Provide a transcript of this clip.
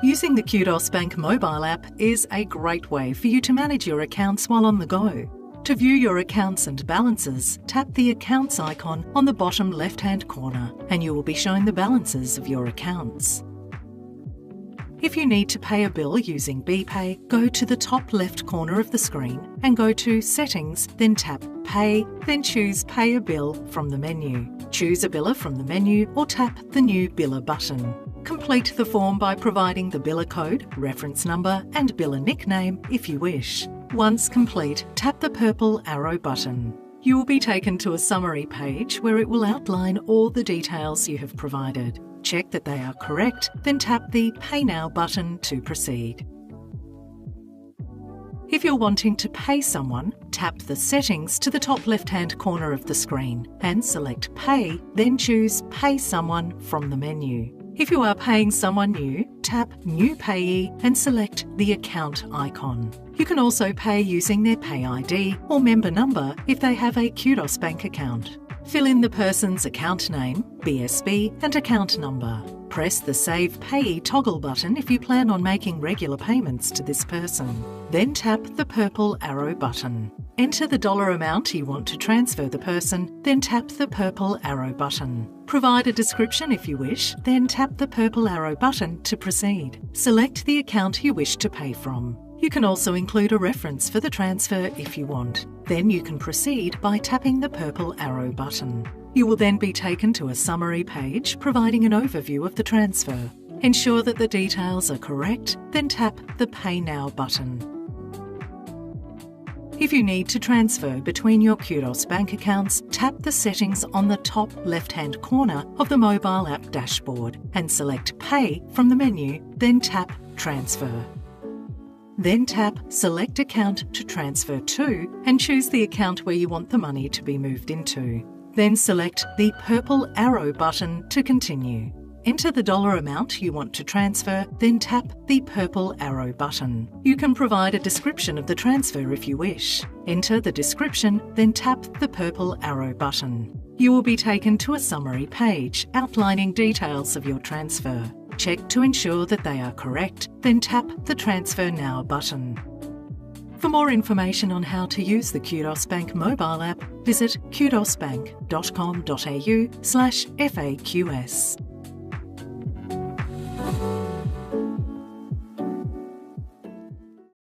Using the Qudos Bank Mobile App is a great way for you to manage your accounts while on the go. To view your accounts and balances, tap the Accounts icon on the bottom left-hand corner and you will be shown the balances of your accounts. If you need to pay a bill using BPay, go to the top left corner of the screen and go to Settings, then tap Pay, then choose Pay a Bill from the menu. Choose a biller from the menu or tap the New Biller button. Complete the form by providing the biller code, reference number and biller nickname if you wish. Once complete, tap the purple arrow button. You will be taken to a summary page where it will outline all the details you have provided. Check that they are correct, then tap the Pay Now button to proceed. If you're wanting to pay someone, tap the Settings to the top left-hand corner of the screen and select Pay, then choose Pay Someone from the menu. If you are paying someone new, tap New Payee and select the Account icon. You can also pay using their Pay ID or member number if they have a Qudos Bank account. Fill in the person's account name, BSB and account number. Press the Save Payee toggle button if you plan on making regular payments to this person. Then tap the purple arrow button. Enter the dollar amount you want to transfer the person, then tap the purple arrow button. Provide a description if you wish, then tap the purple arrow button to proceed. Select the account you wish to pay from. You can also include a reference for the transfer if you want. Then you can proceed by tapping the purple arrow button. You will then be taken to a summary page providing an overview of the transfer. Ensure that the details are correct, then tap the Pay Now button. If you need to transfer between your Qudos Bank accounts, tap the settings on the top left-hand corner of the mobile app dashboard and select Pay from the menu, then tap Transfer. Then tap Select Account to transfer to and choose the account where you want the money to be moved into. Then select the purple arrow button to continue. Enter the dollar amount you want to transfer, then tap the purple arrow button. You can provide a description of the transfer if you wish. Enter the description, then tap the purple arrow button. You will be taken to a summary page outlining details of your transfer. Check to ensure that they are correct, then tap the Transfer Now button. For more information on how to use the Qudos Bank mobile app, visit qudosbank.com.au/FAQs.